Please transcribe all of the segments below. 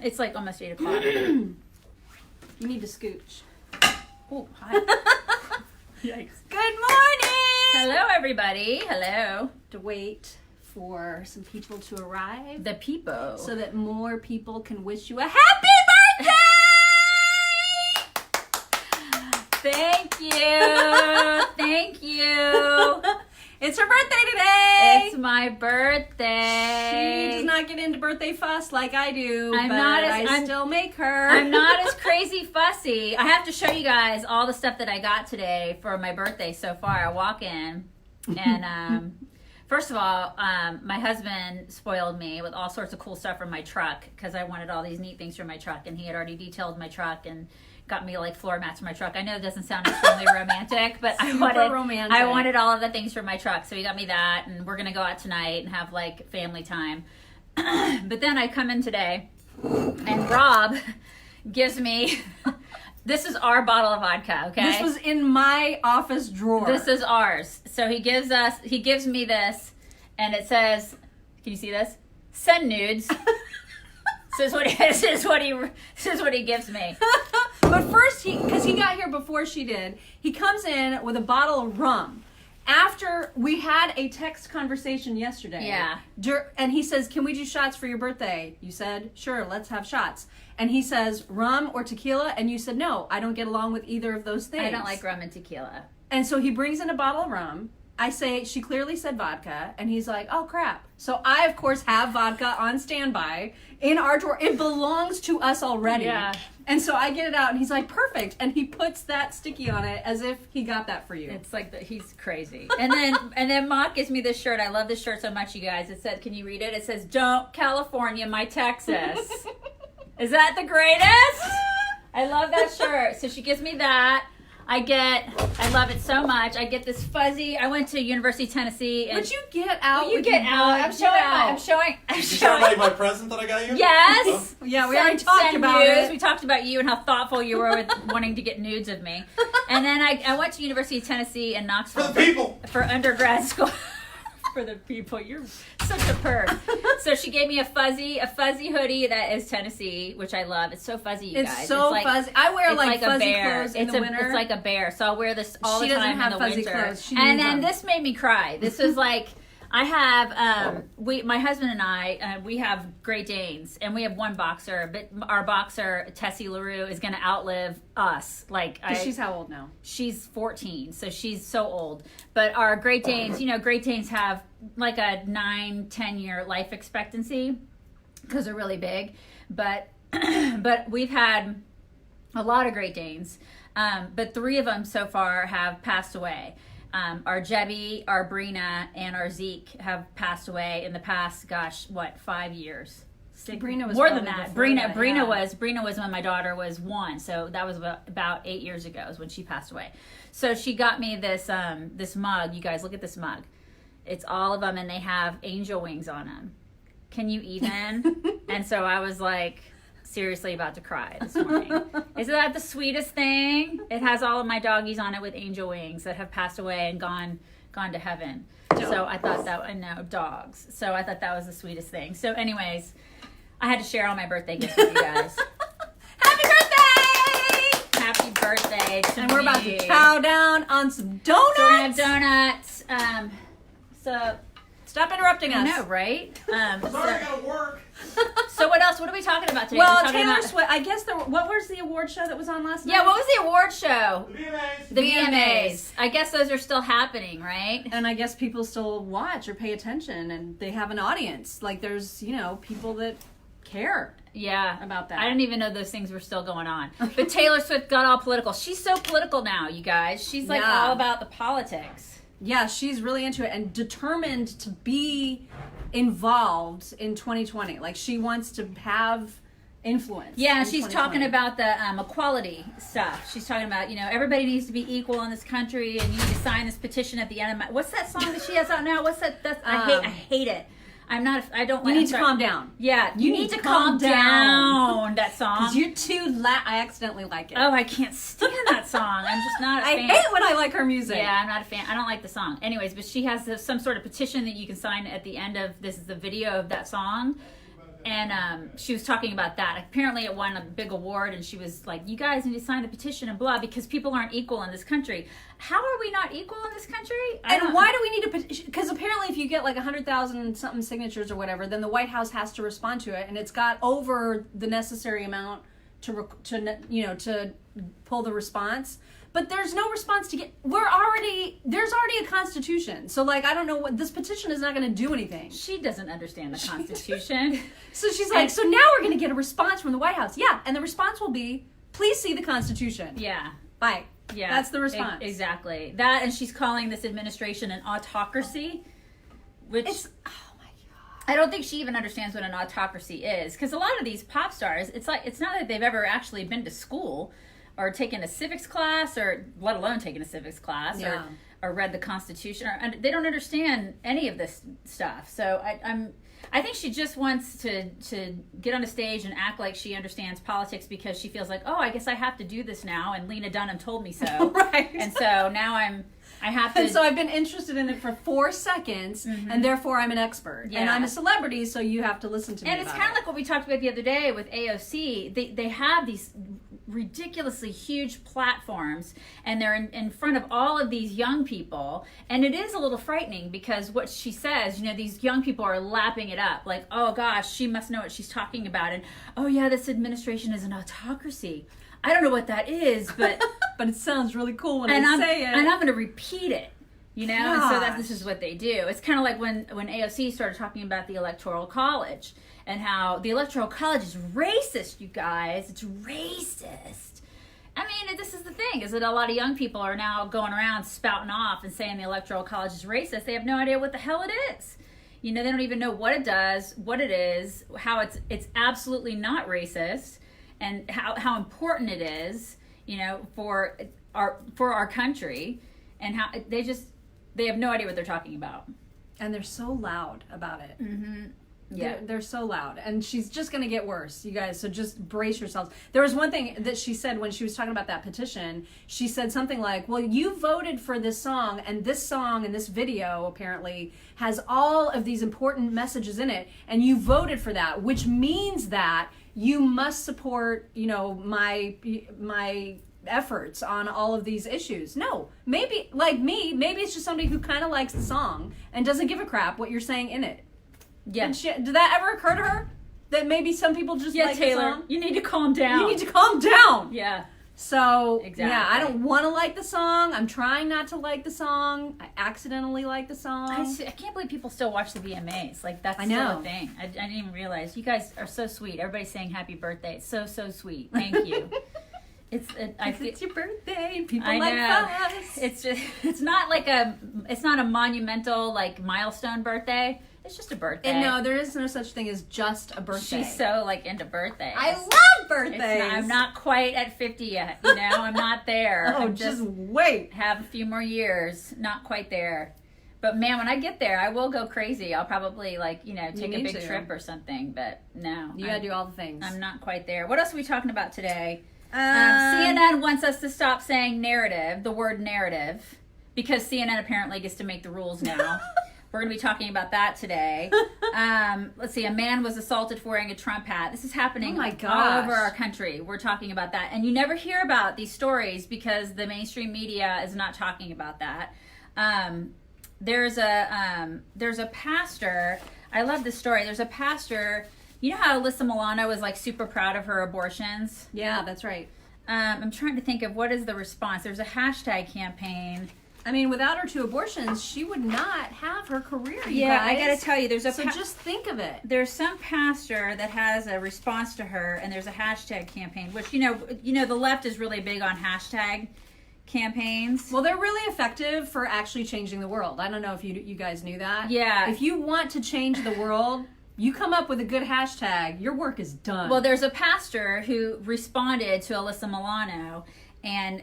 It's like almost 8 o'clock. You need to scooch. Oh, hi. Yikes. Good morning! Hello, everybody. Hello. To wait for some people to arrive The peepo. so that more people can wish you a happy birthday! Thank you. Thank you. It's her birthday today! It's my birthday. She does not get into birthday fuss like I do, I'm but not as- I I'm- still make her. I'm not as crazy fussy. I have to show you guys all the stuff that I got today for my birthday so far. I walk in and first of all, my husband spoiled me with all sorts of cool stuff from my truck because I wanted all these neat things from my truck, and he had already detailed my truck and got me like floor mats for my truck. I know it doesn't sound extremely romantic, but I wanted all of the things for my truck. So he got me that, and we're gonna go out tonight and have like family time. But then I come in today and Rob gives me this is our bottle of vodka, okay? This was in my office drawer. This is ours. So he gives me this, and it says, can you see this? Send nudes. This is what he gives me. But first, because he got here before she did, he comes in with a bottle of rum. After we had a text conversation yesterday. Yeah. And he says, can we do shots for your birthday? You said, sure, let's have shots. And he says, rum or tequila? And you said, no, I don't get along with either of those things. I don't like rum and tequila. And so he brings in a bottle of rum. I say, she clearly said vodka. And he's like, oh, crap. So I, of course, have vodka on standby in our drawer. It belongs to us already. Yeah. And so I get it out, and he's like, perfect. And he puts that sticky on it as if he got that for you. It's like he's crazy. And then Mock gives me this shirt. I love this shirt so much, you guys. It said, can you read it? It says, "Don't California my Texas." Is that the greatest? I love that shirt. So she gives me that. I love it so much. I get this fuzzy. I went to University of Tennessee. And Would you get out? Will you get out? I'm showing. Is that like my present that I got you? Yes. Yeah, we already talked about nudes. it. We talked about you and how thoughtful you were with wanting to get nudes of me. And then I went to University of Tennessee in Knoxville. For the people. For undergrad school. For the people. You're such a perv. So she gave me a fuzzy hoodie that is Tennessee, which I love. It's so fuzzy, you guys. It's so fuzzy. I wear like fuzzy clothes in the winter. It's like a bear. So I'll wear this all She the doesn't time have in the fuzzy winter. clothes. She And needs then them. this made me cry. This was like I have my husband and I we have Great Danes, and we have one boxer, but our boxer Tessie LaRue is going to outlive us. She's how old now? She's 14, so she's so old. But our Great Danes, Great Danes have like a 9-10 year life expectancy because they're really big. But but we've had a lot of Great Danes, but 3 of them so far have passed away. Our Jebby, our Brina, and our Zeke have passed away in the past, 5 years? Brina was more than probably that. before that, Brina was when my daughter was 1, so that was about 8 years ago is when she passed away. So she got me this this mug. You guys, look at this mug. It's all of them, and they have angel wings on them. Can you even? And so I was like, seriously about to cry this morning. Isn't that the sweetest thing? It has all of my doggies on it with angel wings that have passed away and gone to heaven. So I thought dogs. So I thought that was the sweetest thing. So anyways, I had to share all my birthday gifts with you guys. Happy birthday! Happy birthday to And we're about me. to chow down on some donuts. So we're gonna have donuts. So Stop interrupting I us. know, right? Sorry, I gotta work. So what else? What are we talking about today? Well, We're talking Taylor about- Swift. I guess what was the award show that was on last night? Yeah, what was the award show? The VMAs. The VMAs. VMAs. I guess those are still happening, right? And I guess people still watch or pay attention, and they have an audience. Like there's, people that care. Yeah. About that. I didn't even know those things were still going on. But Taylor Swift got all political. She's so political now, you guys. She's like Yeah. all about the politics. Yeah, she's really into it and determined to be involved in 2020. Like she wants to have influence. Yeah, in she's 2020. talking about the equality stuff. She's talking about, everybody needs to be equal in this country, and you need to sign this petition at the end of my... What's that song that she has out now? What's that? I hate it. I don't You like... need to calm down. Yeah, you need to calm down. That song. Because you're too I accidentally like it. Oh, I can't stand that song. I'm just not a I fan. hate when I like her music. Yeah, I'm not a fan. I don't like the song. Anyways, but she has some sort of petition that you can sign at the end of this is the video of that song. And she was talking about that. Apparently it won a big award, and she was like, you guys need to sign the petition and blah, because people aren't equal in this country. How are we not equal in this country? And why do we need a petition? Because apparently if you get like 100,000 something signatures or whatever, then the White House has to respond to it, and it's got over the necessary amount to pull the response. But there's no response to get. There's already a constitution. So like, I don't know what this petition is not going to do anything. She doesn't understand the Constitution. So she's like, so now we're going to get a response from the White House. Yeah, and the response will be, please see the Constitution. Yeah. Bye. Yeah. That's the response. Exactly. That, and she's calling this administration an autocracy, which Oh my God. I don't think she even understands what an autocracy is. Because a lot of these pop stars, it's not that they've ever actually been to school or taken a civics class, or let alone taken a civics class, Yeah. or read the Constitution, and they don't understand any of this stuff. So I think she just wants to get on a stage and act like she understands politics, because she feels like, oh, I guess I have to do this now, and Lena Dunham told me so. Right. And so now I have to. And so I've been interested in it for 4 seconds, and therefore I'm an expert. Yeah. And I'm a celebrity, so you have to listen to me. And it's kind of like what we talked about the other day with AOC. They have these ridiculously huge platforms, and they're in front of all of these young people, and it is a little frightening, because what she says, these young people are lapping it up, like, oh gosh, she must know what she's talking about, and oh yeah, this administration is an autocracy. I don't know what that is, but but it sounds really cool when and I I'm say it. and I'm going to repeat it. And so Gosh. this is what they do. It's kind of like when AOC started talking about the Electoral College, and how the Electoral College is racist, you guys. It's racist. I mean, this is the thing, is that a lot of young people are now going around spouting off and saying the Electoral College is racist. They have no idea what the hell it is. They don't even know what it does, what it is, how it's absolutely not racist, and how important it is, for our country, and how they have no idea what they're talking about. And they're so loud about it. Mm-hmm. Yeah. They're so loud. And she's just going to get worse, you guys. So just brace yourselves. There was one thing that she said when she was talking about that petition. She said something like, well, you voted for this song and this video apparently has all of these important messages in it. And you voted for that, which means that you must support, my efforts on all of these issues. No, maybe like me, maybe it's just somebody who kind of likes the song and doesn't give a crap what you're saying in it. Yeah. Did that ever occur to her? That maybe some people just like Taylor, the song? you need to calm down. You need to calm down. Yeah. So, Exactly. yeah, I don't want to like the song. I'm trying not to like the song. I accidentally like the song. I can't believe people still watch the VMAs. Like, that's I still know. a thing. I didn't even realize. You guys are so sweet. Everybody's saying happy birthday. It's so, so sweit. Thank you. It's your birthday and people I like know. us. It's not a monumental, like, milestone birthday. It's just a birthday. And no, there is no such thing as just a birthday. She's so, like, into birthdays. I love birthdays. I'm not quite at 50 yet, I'm not there. Oh, I'm just wait. have a few more years. Not quite there. But man, when I get there, I will go crazy. I'll probably take a need big to. trip or something. But no, You gotta do all the things. I'm not quite there. What else are we talking about today? CNN wants us to stop saying narrative, the word narrative, because CNN apparently gets to make the rules now. We're going to be talking about that today. Let's see. A man was assaulted for wearing a Trump hat. This is happening Oh my all gosh. over our country. We're talking about that. And you never hear about these stories because the mainstream media is not talking about that. There's a pastor. I love this story. There's a pastor. You know how Alyssa Milano is like super proud of her abortions? Yeah, that's right. I'm trying to think of what is the response. There's a hashtag campaign. I mean, without her 2 abortions, she would not have her career. You Yeah, I guys. gotta tell you, there's a So just think of it. there's some pastor that has a response to her, and there's a hashtag campaign, which the left is really big on hashtag campaigns. Well, they're really effective for actually changing the world. I don't know if you guys knew that. Yeah. If you want to change the world, you come up with a good hashtag, your work is done. Well, there's a pastor who responded to Alyssa Milano, and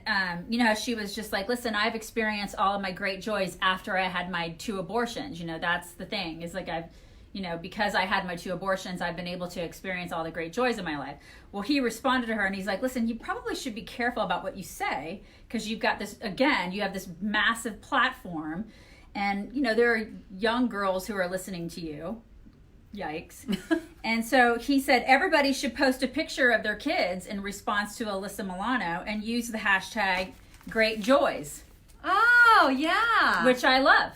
she was just like, listen, I've experienced all of my great joys after I had my 2 abortions. That's the thing. It's like because I had my 2 abortions, I've been able to experience all the great joys of my life. Well, he responded to her and he's like, listen, you probably should be careful about what you say, because you've got this, again, you have this massive platform, and there are young girls who are listening to you. Yikes. And so he said everybody should post a picture of their kids in response to Alyssa Milano and use the hashtag Great Joys, Oh, yeah. which I love.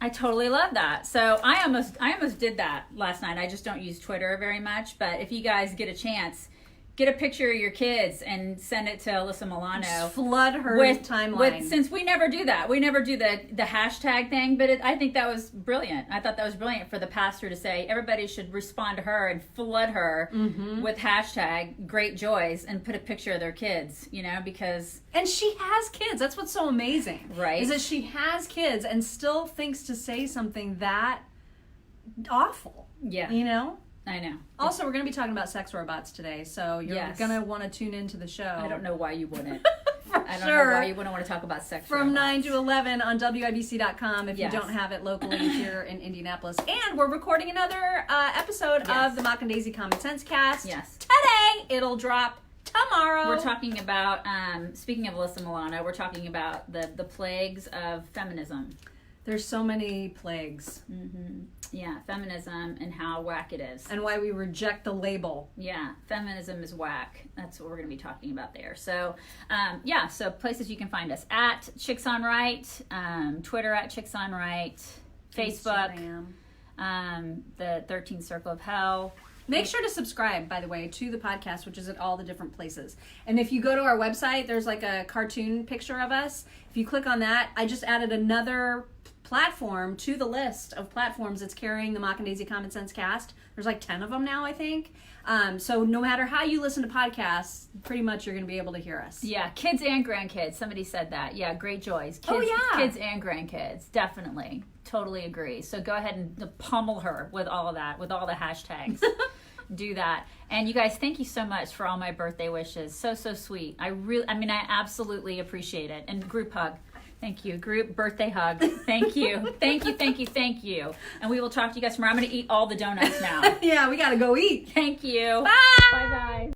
I totally love that. So I almost did that last night. I just don't use Twitter very much, but if you guys get a chance, get a picture of your kids and send it to Alyssa Milano. Just flood her timeline. Since we never do that. We never do the hashtag thing, but I think that was brilliant. I thought that was brilliant for the pastor to say everybody should respond to her and flood her with hashtag Great Joys and put a picture of their kids, because... And she has kids. That's what's so amazing. Right. Is that she has kids and still thinks to say something that awful. Yeah. I know. Also, we're going to be talking about sex robots today, so you're going to want to tune into the show. I don't know why you wouldn't. I don't sure. know why you wouldn't want to talk about sex From robots. 9 to 11 on WIBC.com if Yes. you don't have it locally here in Indianapolis. And we're recording another episode of the Mock and Daisy Common Sense Cast. Yes. Today. It'll drop tomorrow. We're talking about, speaking of Alyssa Milano, we're talking about the plagues of feminism. There's so many plagues. Yeah, feminism and how whack it is. And why we reject the label. Yeah, feminism is whack. That's what we're going to be talking about there. So, so places you can find us at Chicks on Right, Twitter at Chicks on Right, Facebook, the 13th Circle of Hell. Make sure to subscribe, by the way, to the podcast, which is at all the different places. And if you go to our website, there's like a cartoon picture of us. If you click on that, I just added another platform to the list of platforms that's carrying the Mock and Daisy Common Sense Cast. There's like 10 of them now, I think. So no matter how you listen to podcasts, pretty much you're going to be able to hear us. Yeah, kids and grandkids. Somebody said that. Yeah, Great Joys. Kids, kids and grandkids. Definitely. Totally agree. So go ahead and pummel her with all of that, with all the hashtags. Do that. And you guys, thank you so much for all my birthday wishes. So sweet. I absolutely appreciate it. And group hug. Thank you. Group birthday hug. Thank you. Thank you. And we will talk to you guys tomorrow. I'm going to eat all the donuts now. Yeah, we got to go eat. Thank you. Bye. Bye-bye.